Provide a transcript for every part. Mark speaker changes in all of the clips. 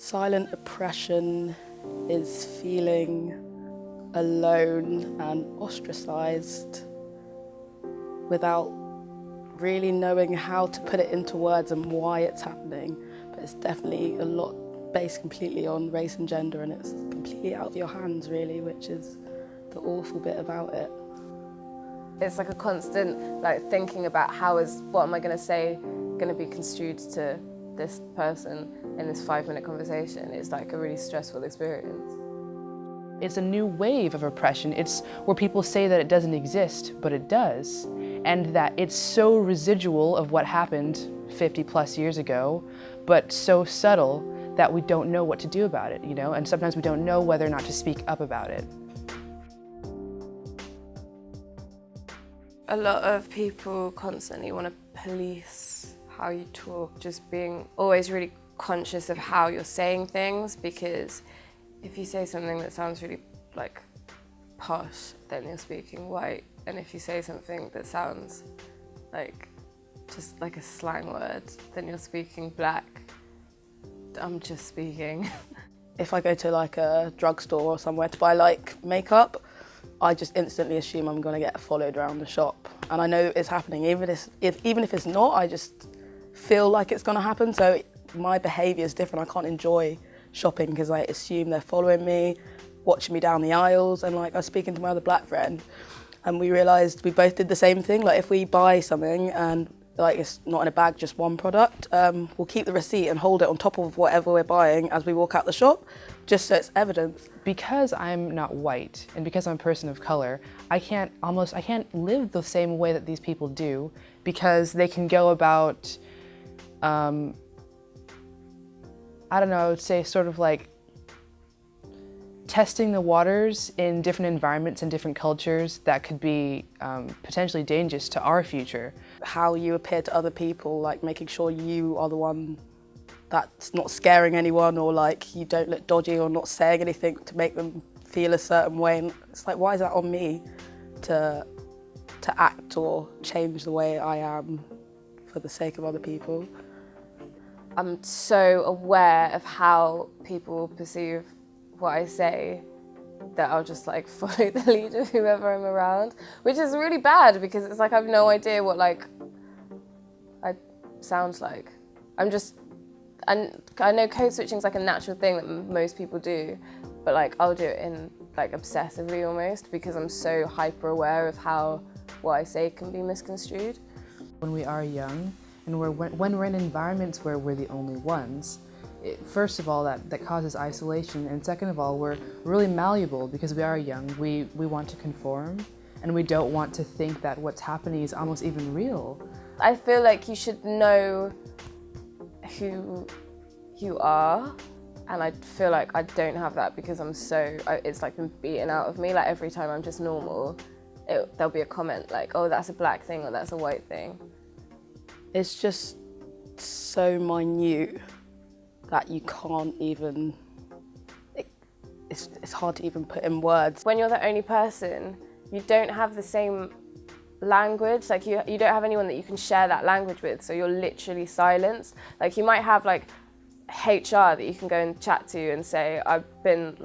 Speaker 1: Silent oppression is feeling alone and ostracised without really knowing how to put it into words and why it's happening. But it's definitely a lot based completely on race and gender, and it's completely out of your hands really, which is the awful bit about it.
Speaker 2: It's like a constant thinking about what am I going to say going to be construed to this person in this 5-minute conversation. It's like a really stressful experience.
Speaker 3: It's a new wave of oppression. It's where people say that it doesn't exist, but it does. And that it's so residual of what happened 50 plus years ago, but so subtle that we don't know what to do about it, and sometimes we don't know whether or not to speak up about it.
Speaker 2: A lot of people constantly want to police how you talk, just being always really conscious of how you're saying things, because if you say something that sounds really posh, then you're speaking white, and if you say something that sounds just like a slang word, then you're speaking black. I'm just speaking.
Speaker 1: If I go to a drugstore or somewhere to buy makeup, I just instantly assume I'm going to get followed around the shop, and I know it's happening. Even if it's not, I just feel like it's going to happen. So my behaviour is different. I can't enjoy shopping because I assume they're following me, watching me down the aisles. And I was speaking to my other black friend, and we realised we both did the same thing. If we buy something and it's not in a bag, just one product, we'll keep the receipt and hold it on top of whatever we're buying as we walk out the shop, just so it's evidence.
Speaker 3: Because I'm not white and because I'm a person of color, I can't live the same way that these people do, because they can go about, I would say testing the waters in different environments and different cultures that could be potentially dangerous to our future.
Speaker 1: How you appear to other people, making sure you are the one that's not scaring anyone, or you don't look dodgy, or not saying anything to make them feel a certain way. And it's why is that on me to act or change the way I am for the sake of other people?
Speaker 2: I'm so aware of how people perceive what I say that I'll just follow the lead of whoever I'm around, which is really bad because it's I have no idea what I sound like. I know code switching is a natural thing that most people do, but I'll do it in obsessively almost, because I'm so hyper aware of how what I say can be misconstrued.
Speaker 3: When we are young and when we're in environments where we're the only ones, first of all, that causes isolation, and second of all, we're really malleable because we are young. We want to conform, and we don't want to think that what's happening is almost even real.
Speaker 2: I feel you should know who you are, and I feel I don't have that because it's been beaten out of me. Every time I'm just normal, there'll be a comment oh, that's a black thing, or that's a white thing.
Speaker 1: It's just so minute that you can't even, it's hard to even put in words.
Speaker 2: When you're the only person, you don't have the same language, you don't have anyone that you can share that language with, so you're literally silenced. You might have HR that you can go and chat to and say, I've been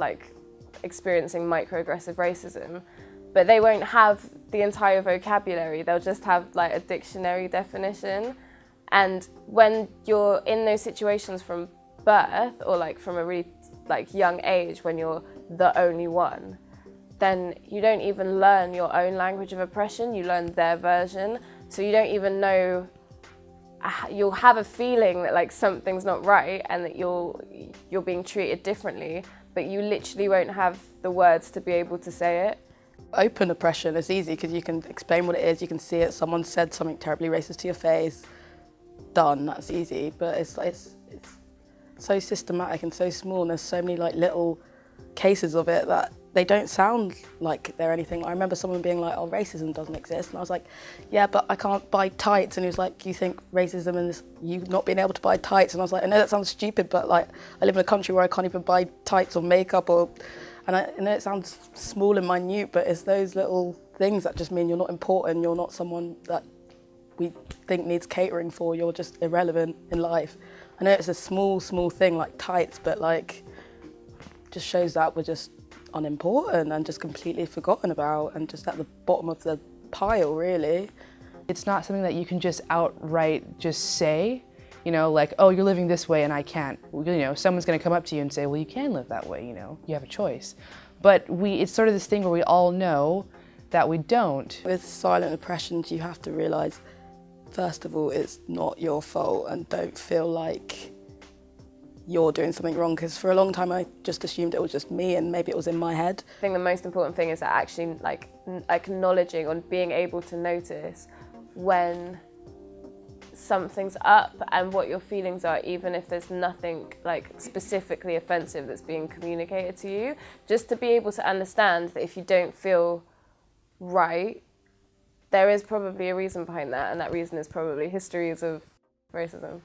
Speaker 2: experiencing microaggressive racism, but they won't have the entire vocabulary. They'll just have a dictionary definition. And when you're in those situations from birth, or from a really young age, when you're the only one, then you don't even learn your own language of oppression, you learn their version. So you don't even know, you'll have a feeling that something's not right and that you're being treated differently, but you literally won't have the words to be able to say it.
Speaker 1: Open oppression is easy because you can explain what it is, you can see it, someone said something terribly racist to your face, done, that's easy. But it's so systematic and so small, and there's so many little cases of it that they don't sound like they're anything. I remember someone being oh, racism doesn't exist, and I was yeah, but I can't buy tights. And he was you think racism and you not being able to buy tights? And I was I know that sounds stupid, but I live in a country where I can't even buy tights or makeup, and I know it sounds small and minute, but it's those little things that just mean you're not important, you're not someone that we think needs catering for, you're just irrelevant in life. I know it's a small thing like tights, but like just shows that we're just unimportant and just completely forgotten about and just at the bottom of the pile, really.
Speaker 3: It's not something that you can just outright just say, you know, like, oh, you're living this way and I can't. You know, someone's gonna come up to you and say, well, you can live that way, you know, you have a choice. But it's sort of this thing where we all know that we don't.
Speaker 1: With silent oppressions, you have to realise, first of all, it's not your fault, and don't feel like you're doing something wrong, because for a long time I just assumed it was just me and maybe it was in my head.
Speaker 2: I think the most important thing is that actually like acknowledging or being able to notice when something's up and what your feelings are, even if there's nothing like specifically offensive that's being communicated to you, just to be able to understand that if you don't feel right, there is probably a reason behind that, and that reason is probably histories of racism.